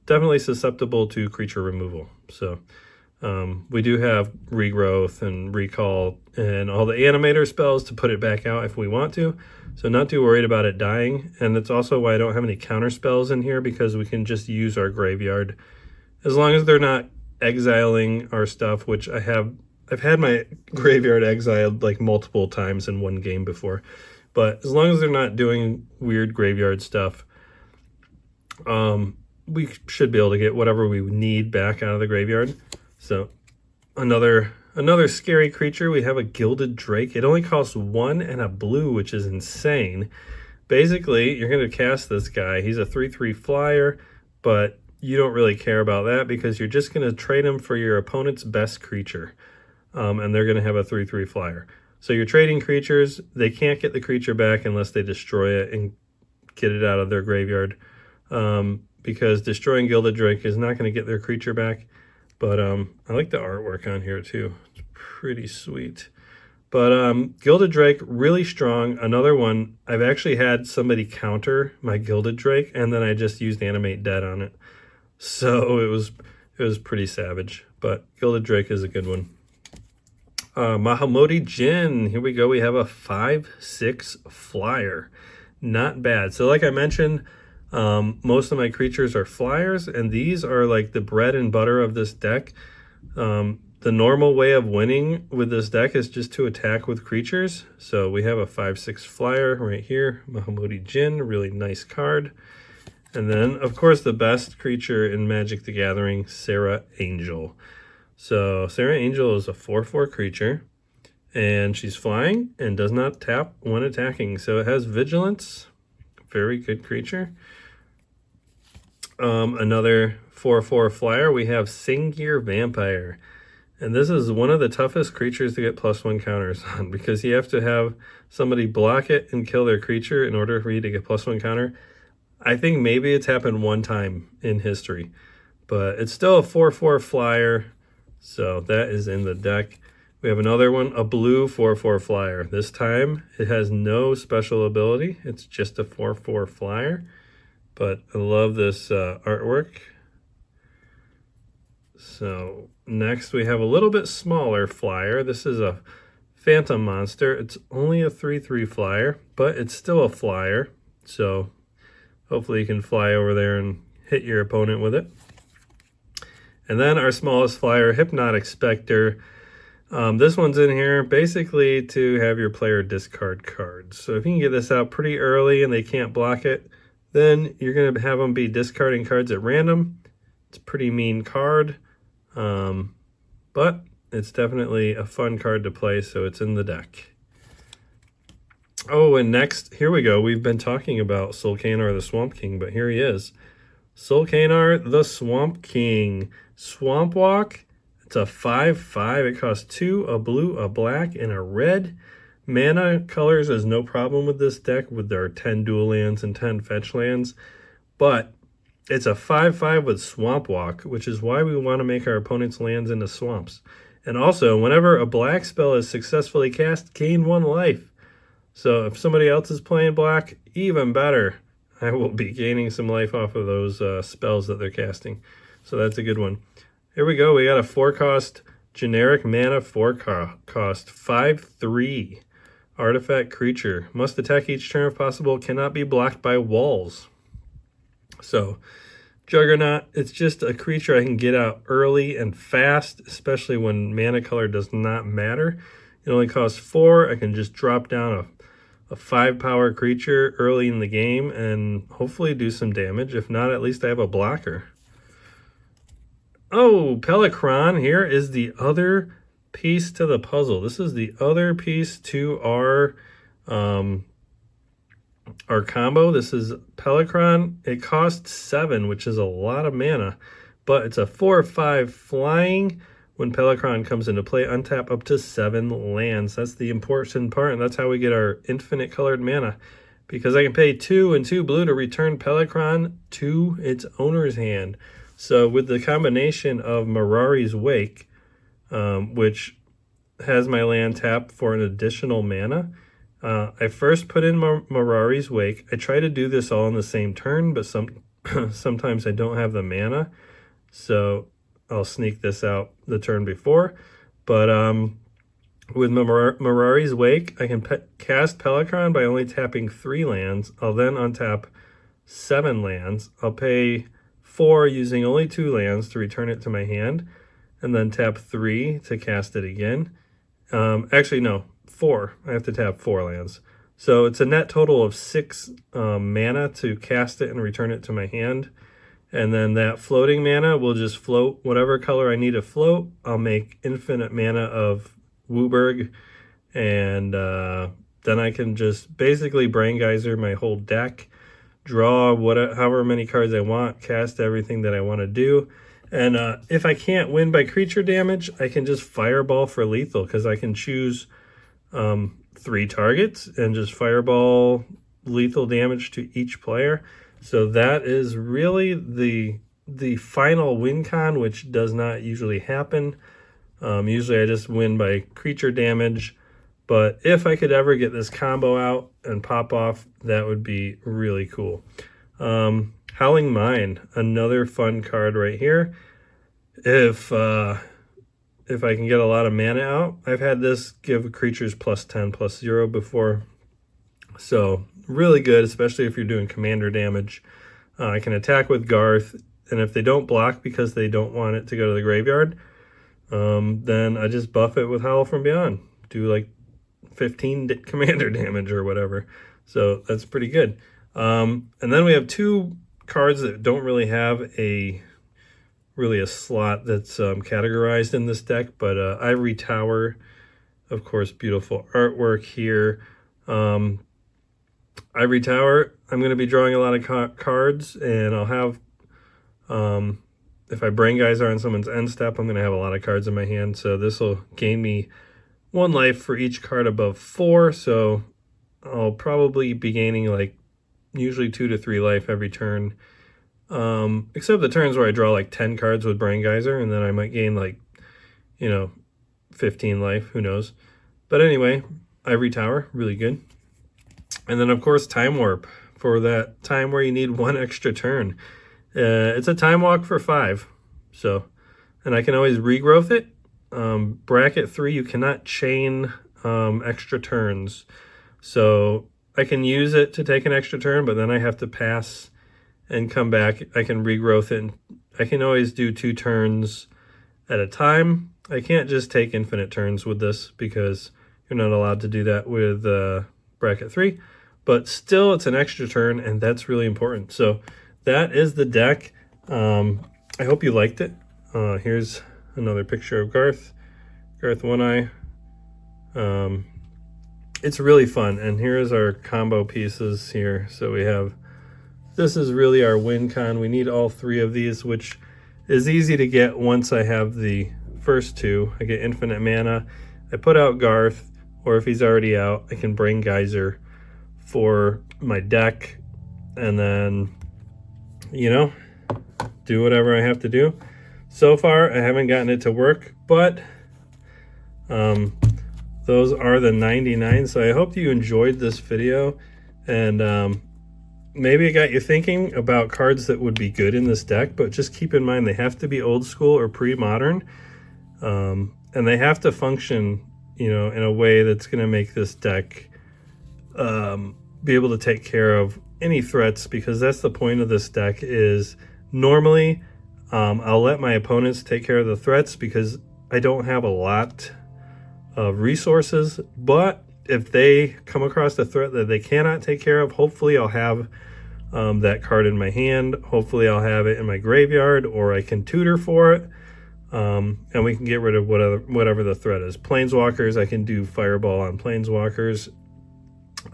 definitely susceptible to creature removal. So we do have regrowth and recall and all the animator spells to put it back out if we want to. So not too worried about it dying. And that's also why I don't have any counter spells in here, because we can just use our graveyard. As long as they're not exiling our stuff, which I've had my graveyard exiled like multiple times in one game before. But as long as they're not doing weird graveyard stuff, we should be able to get whatever we need back out of the graveyard. So another scary creature, we have a Gilded Drake. It only costs 1 and a blue, which is insane. Basically, you're going to cast this guy. He's a 3/3 flyer, but you don't really care about that because you're just going to trade him for your opponent's best creature. And they're going to have a 3/3 flyer. So you're trading creatures. They can't get the creature back unless they destroy it and get it out of their graveyard. Because destroying Gilded Drake is not going to get their creature back. But I like the artwork on here too. It's pretty sweet. But Gilded Drake, really strong. Another one, I've actually had somebody counter my Gilded Drake, and then I just used Animate Dead on it. So it was pretty savage. But Gilded Drake is a good one. Mahamoti Jin. Here we go. We have a 5/6 flyer. Not bad. So like I mentioned, most of my creatures are flyers, and these are like the bread and butter of this deck. The normal way of winning with this deck is just to attack with creatures. So we have a 5/6 flyer right here, Mahamoti Jin, really nice card. And then, of course, the best creature in Magic the Gathering, Serra Angel. So Serra Angel is a 4/4 creature, and she's flying and does not tap when attacking. So it has Vigilance, very good creature. Another 4/4 flyer, we have Singir Vampire. And this is one of the toughest creatures to get +1 counters on, because you have to have somebody block it and kill their creature in order for you to get +1 counter. I think maybe it's happened one time in history, but it's still a 4/4 flyer, so that is in the deck. We have another one, a blue 4/4 flyer. This time it has no special ability. It's just a 4/4 flyer, but I love this artwork. So next we have a little bit smaller flyer. This is a Phantom Monster. It's only a 3/3 flyer, but it's still a flyer. So hopefully you can fly over there and hit your opponent with it. And then our smallest flyer, Hypnotic Spectre. This one's in here basically to have your player discard cards. So if you can get this out pretty early and they can't block it, then you're going to have them be discarding cards at random. It's a pretty mean card. But it's definitely a fun card to play, so it's in the deck. Oh, and next, here we go. We've been talking about Solkanar the Swamp King, but here he is. Solkanar the Swamp King. Swamp Walk. It's a 5/5. It costs 2, a blue, a black, and a red. Mana colors is no problem with this deck with their 10 dual lands and 10 fetch lands. But it's a 5/5 with Swamp Walk, which is why we want to make our opponent's lands into swamps. And also, whenever a black spell is successfully cast, gain 1 life. So if somebody else is playing black, even better. I will be gaining some life off of those spells that they're casting. So that's a good one. Here we go. We got a 4-cost generic mana 4-cost 5/3 artifact creature. Must attack each turn if possible. Cannot be blocked by walls. So Juggernaut, it's just a creature I can get out early and fast, especially when mana color does not matter. It only costs 4. I can just drop down a 5-power creature early in the game and hopefully do some damage. If not, at least I have a blocker. Oh, Pelicron, here is the other piece to the puzzle. This is the other piece to our combo. This is Pelicron. It costs 7, which is a lot of mana, but it's a 4/5 flying. When Pelicron comes into play, untap up to 7 lands. That's the important part, and that's how we get our infinite colored mana, because I can pay 2 and 2 blue to return Pelicron to its owner's hand. So with the combination of Mirari's Wake, which has my land tapped for an additional mana, I first put in Mirari's Wake. I try to do this all in the same turn, but sometimes I don't have the mana, so I'll sneak this out the turn before. But with Mirari's Wake, I can cast Pelicron by only tapping 3 lands. I'll then untap 7 lands. I'll pay 4 using only 2 lands to return it to my hand, and then tap 3 to cast it again. Actually, no, 4. I have to tap 4 lands. So it's a net total of 6 mana to cast it and return it to my hand. And then that floating mana will just float whatever color I need to float. I'll make infinite mana of Wooburg, and then I can just basically Brain Geyser my whole deck, draw however many cards I want, cast everything that I want to do. And if I can't win by creature damage, I can just Fireball for lethal, because I can choose 3 targets and just Fireball lethal damage to each player. So that is really the final win con, which does not usually happen. Usually I just win by creature damage. But if I could ever get this combo out and pop off, that would be really cool. Howling Mine, another fun card right here. If I can get a lot of mana out, I've had this give creatures +10/+0 before. So really good, especially if you're doing commander damage. I can attack with Garth, and if they don't block because they don't want it to go to the graveyard, then I just buff it with Howl from Beyond. Do like 15 commander damage or whatever. So that's pretty good. And then we have two cards that don't really have a slot that's categorized in this deck, but Ivory Tower, of course, beautiful artwork here. Ivory Tower, I'm going to be drawing a lot of cards, and I'll have, if I Brain Geyser on someone's end step, I'm going to have a lot of cards in my hand, so this will gain me 1 life for each card above 4, so I'll probably be gaining like usually 2 to 3 life every turn, except the turns where I draw like 10 cards with Brain Geyser, and then I might gain like, 15 life, who knows. But anyway, Ivory Tower, really good. And then, of course, Time Warp for that time where you need 1 extra turn. It's a time walk for 5. So, and I can always regrowth it. Bracket 3, you cannot chain extra turns. So I can use it to take an extra turn, but then I have to pass and come back. I can regrowth it. And I can always do 2 turns at a time. I can't just take infinite turns with this because you're not allowed to do that with bracket 3. But still, it's an extra turn, and that's really important. So that is the deck. I hope you liked it. Here's another picture of Garth One Eye. It's really fun, and here's our combo pieces here. So we have, this is really our win con. We need all 3 of these, which is easy to get once I have the first 2. I get infinite mana. I put out Garth, or if he's already out, I can Brain Geyser for my deck, and then, do whatever I have to do. So far, I haven't gotten it to work, but those are the 99. So I hope you enjoyed this video, and maybe it got you thinking about cards that would be good in this deck, but just keep in mind they have to be old school or pre-modern, and they have to function, in a way that's going to make this deck be able to take care of any threats, because that's the point of this deck. Is normally I'll let my opponents take care of the threats because I don't have a lot of resources, but if they come across a threat that they cannot take care of, hopefully I'll have that card in my hand. Hopefully I'll have it in my graveyard, or I can tutor for it, and we can get rid of whatever the threat is. Planeswalkers, I can do Fireball on Planeswalkers,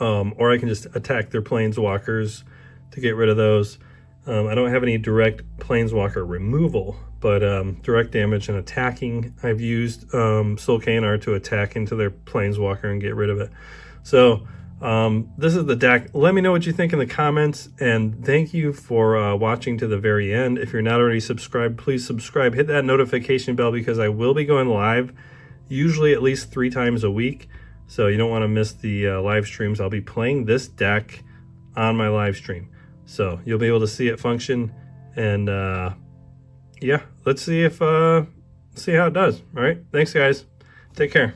or I can just attack their Planeswalkers to get rid of those. I don't have any direct Planeswalker removal, but direct damage and attacking, I've used Soul Kanar to attack into their Planeswalker and get rid of it. So this is the deck. Let me know what you think in the comments, and thank you for watching to the very end. If you're not already subscribed, please subscribe. Hit that notification bell, because I will be going live usually at least 3 times a week. So you don't want to miss the live streams. I'll be playing this deck on my live stream, so you'll be able to see it function. And yeah, let's see how it does. All right, thanks guys, take care.